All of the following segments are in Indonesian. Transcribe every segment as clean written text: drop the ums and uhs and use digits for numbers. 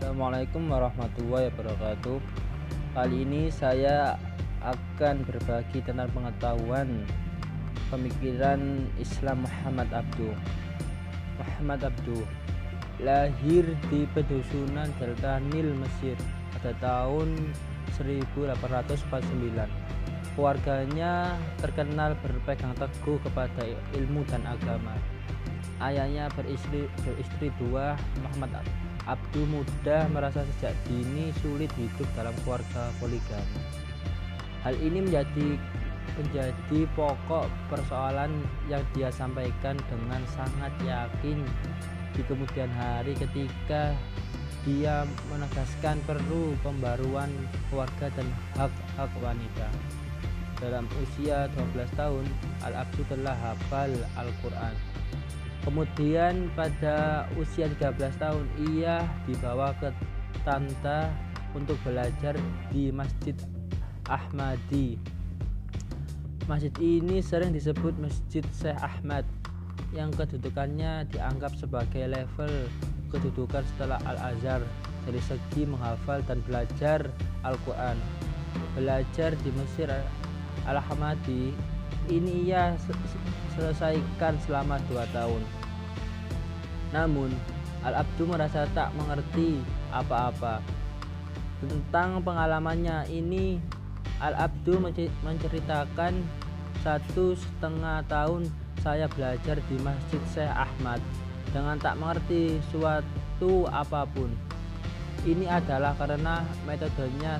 Assalamualaikum warahmatullahi wabarakatuh. Kali ini saya akan berbagi tentang pengetahuan pemikiran Islam Muhammad Abduh. Muhammad Abduh lahir di pedusunan Delta Nil, Mesir pada tahun 1849. Keluarganya terkenal berpegang teguh kepada ilmu dan agama. Ayahnya beristri dua. Muhammad Abduh muda merasa sejak dini sulit hidup dalam keluarga poligami. Hal ini menjadi pokok persoalan yang dia sampaikan dengan sangat yakin di kemudian hari ketika dia menegaskan perlu pembaruan keluarga dan hak-hak wanita. Dalam usia 12 tahun, Al-Abduh telah hafal Al-Quran. Kemudian pada usia 13 tahun ia dibawa ke Tanta untuk belajar di Masjid Ahmadi. Masjid ini sering disebut Masjid Syekh Ahmad yang kedudukannya dianggap sebagai level kedudukan setelah Al-Azhar dari segi menghafal dan belajar Al-Quran. Belajar di Mesir Al-Ahmadi ini ia selesaikan selama 2 tahun. Namun Al-Abduh merasa tak mengerti apa-apa tentang pengalamannya ini. Al-Abduh menceritakan 1,5 tahun saya belajar di Masjid Syekh Ahmad dengan tak mengerti suatu apapun. Ini adalah karena metodenya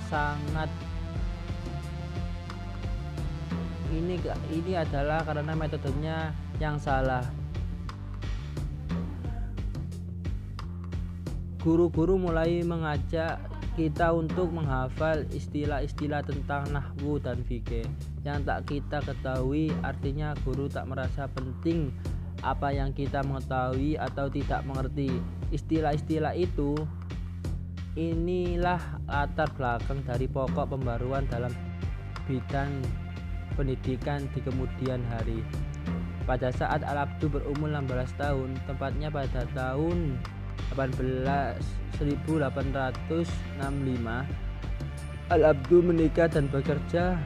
yang salah. Guru-guru mulai mengajak kita untuk menghafal istilah-istilah tentang nahwu dan fikih yang tak kita ketahui. Artinya guru tak merasa penting apa yang kita mengetahui atau tidak mengerti istilah-istilah itu. Inilah latar belakang dari pokok pembaruan dalam bidang pendidikan di kemudian hari. Pada saat Al-Abduh berumur 16 tahun, tepatnya pada tahun 1865, Al-Abduh menikah dan bekerja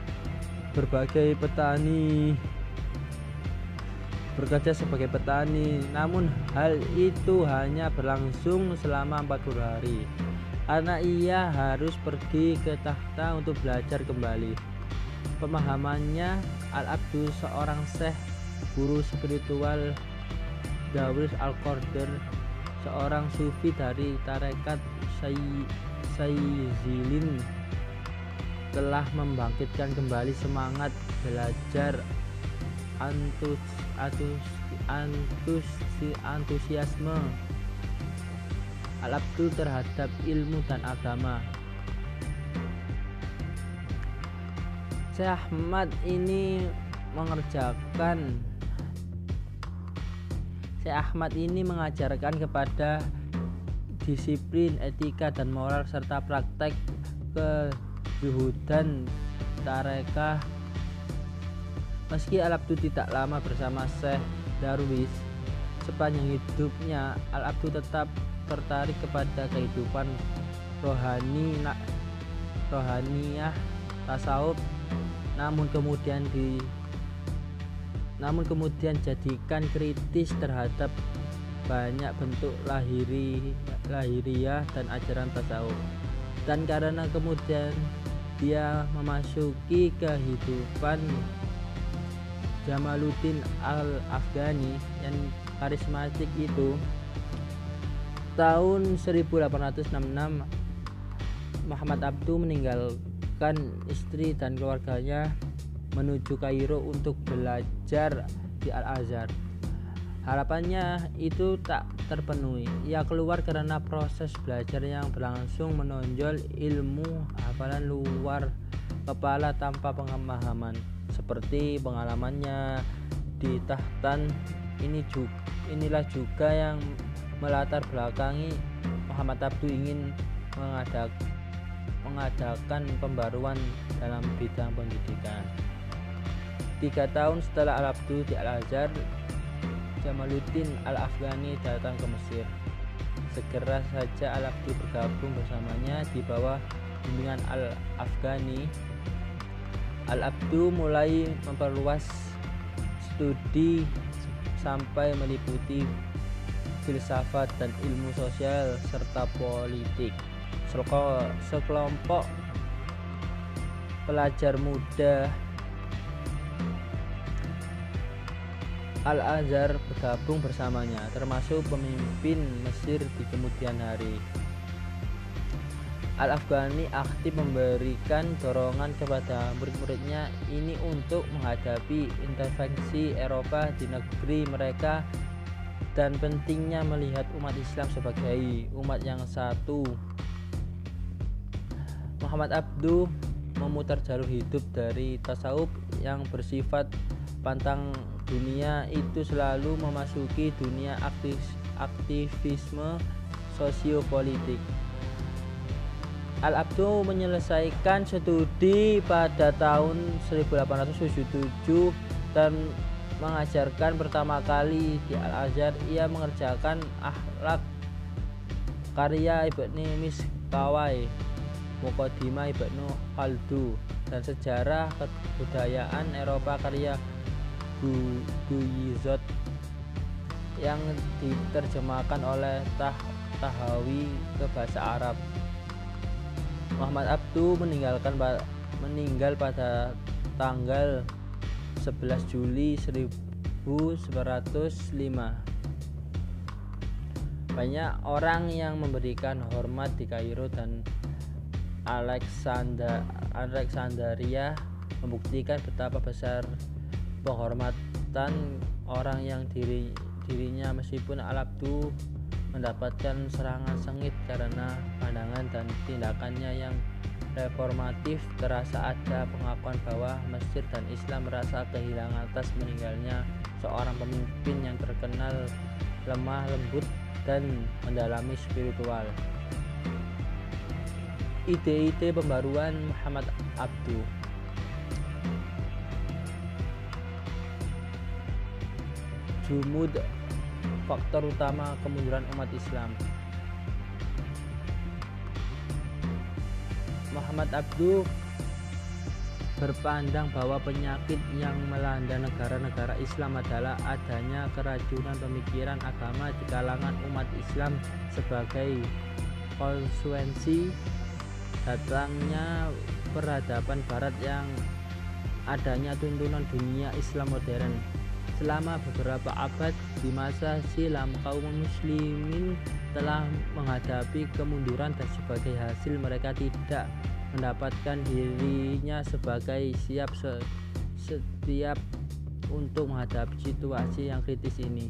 sebagai petani. Namun hal itu hanya berlangsung selama 40 hari karena ia harus pergi ke Tahta untuk belajar kembali. Pemahamannya, Al-Abduh seorang syekh, guru spiritual Darwis Al-Qadir, seorang sufi dari tarekat Sayyidin, telah membangkitkan kembali semangat belajar, antusiasme Al-Abduh terhadap ilmu dan agama. Syekh Ahmad ini mengajarkan kepada disiplin, etika dan moral serta praktek kezuhudan tarekah. Meski Al-Abduh tidak lama bersama Syekh Darwis, sepanjang hidupnya Al-Abduh tetap tertarik kepada kehidupan rohaniyah, tasawuf, namun kemudian jadikan kritis terhadap banyak bentuk lahiriah dan ajaran tasawuf. Dan karena kemudian dia memasuki kehidupan Jamaluddin Al-Afghani yang karismatik itu, tahun 1866 Muhammad Abduh meninggalkan istri dan keluarganya menuju Kairo untuk belajar di Al-Azhar. Harapannya itu tak terpenuhi. Ia keluar karena proses belajar yang berlangsung menonjol ilmu hafalan luar kepala tanpa pemahaman. Seperti pengalamannya di Tahtan, inilah juga yang melatar belakangi Muhammad Abduh ingin mengadakan pembaruan dalam bidang pendidikan. 3 tahun setelah Al-Abduh di Al-Azhar, Jamaluddin Al-Afghani datang ke Mesir. Segera saja Al-Abdu bergabung bersamanya di bawah bimbingan Al-Afghani. Al-Abdu mulai memperluas studi sampai meliputi filsafat dan ilmu sosial serta politik. Sekelompok pelajar muda Al-Azhar bergabung bersamanya, termasuk pemimpin Mesir di kemudian hari. Al-Afghani aktif memberikan dorongan kepada murid-muridnya ini untuk menghadapi intervensi Eropa di negeri mereka dan pentingnya melihat umat Islam sebagai umat yang satu. Muhammad Abduh memutar jalur hidup dari tasawuf yang bersifat pantang dunia itu selalu memasuki dunia aktivisme sosiopolitik. Al-Abdu menyelesaikan studi pada tahun 1877 dan mengajarkan pertama kali di Al-Azhar. Ia mengerjakan akhlak karya Ibnu Miskawai, Muqaddimah Ibnu Khaldun, dan sejarah kebudayaan Eropa karya Guizot yang diterjemahkan oleh Tahawi ke bahasa Arab. Muhammad Abduh meninggal pada tanggal 11 Juli 1905. Banyak orang yang memberikan hormat di Kairo dan Alexandria membuktikan betapa besar penghormatan orang yang dirinya meskipun Al-Abdu mendapatkan serangan sengit karena pandangan dan tindakannya yang reformatif. Terasa ada pengakuan bahwa Mesir dan Islam merasa kehilangan atas meninggalnya seorang pemimpin yang terkenal lemah lembut dan mendalami spiritual. Ide-ide pembaruan Muhammad Abduh. Jumud, faktor utama kemunduran umat Islam. Muhammad Abduh berpandang bahwa penyakit yang melanda negara-negara Islam adalah adanya keracunan pemikiran agama di kalangan umat Islam sebagai konsekuensi datangnya peradaban barat yang adanya tuntunan dunia Islam modern. Selama beberapa abad di masa silam, kaum muslimin telah menghadapi kemunduran dan sebagai hasil mereka tidak mendapatkan dirinya sebagai setiap untuk menghadapi situasi yang kritis ini.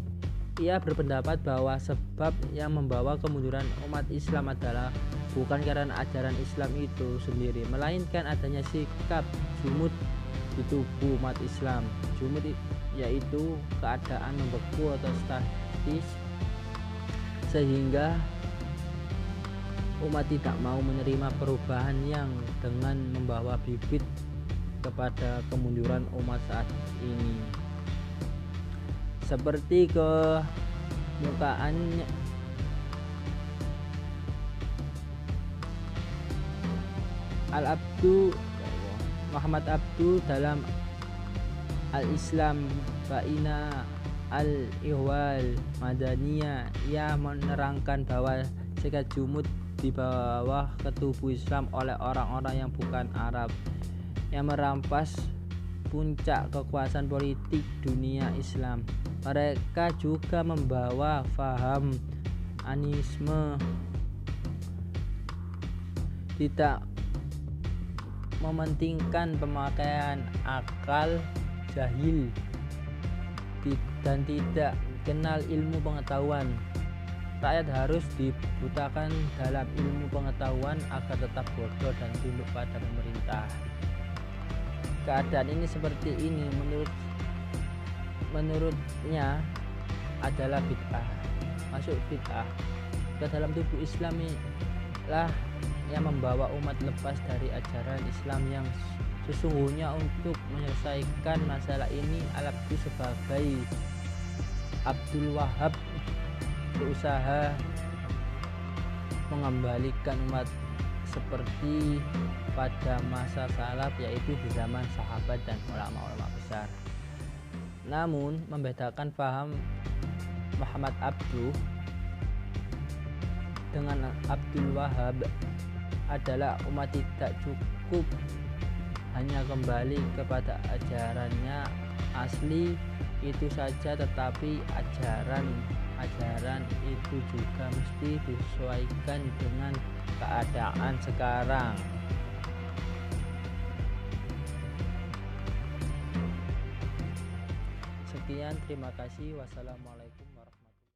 Ia berpendapat bahwa sebab yang membawa kemunduran umat Islam adalah bukan karena ajaran Islam itu sendiri, melainkan adanya sikap jumud di tubuh umat Islam. Jumud yaitu keadaan membeku atau statis sehingga umat tidak mau menerima perubahan yang dengan membawa bibit kepada kemunduran umat saat ini. Seperti kemukaannya Muhammad Abduh dalam Al-Islam Baina Al-Ihwal Madaniyah, ia menerangkan bahwa sikap jumud di bawah ketubuh Islam oleh orang-orang yang bukan Arab yang merampas puncak kekuasaan politik dunia Islam. Mereka juga membawa faham anisme, tidak mementingkan pemakaian akal, jahil dan tidak kenal ilmu pengetahuan. Rakyat harus dibutakan dalam ilmu pengetahuan agar tetap bodoh dan tunduk pada pemerintah. Keadaan ini seperti ini menurutnya adalah bid'ah. Masuk bid'ah ke dalam tubuh Islami lah yang membawa umat lepas dari ajaran Islam yang sesungguhnya. Untuk menyelesaikan masalah ini, Al-Abdu sebagai Abdul Wahab berusaha mengembalikan umat seperti pada masa salaf, yaitu di zaman sahabat dan ulama-ulama besar. Namun membedakan paham Muhammad Abduh dengan Abdul Wahab adalah umat tidak cukup hanya kembali kepada ajarannya asli itu saja, tetapi ajaran itu juga mesti disesuaikan dengan keadaan sekarang. Sekian, terima kasih. Wassalamualaikum.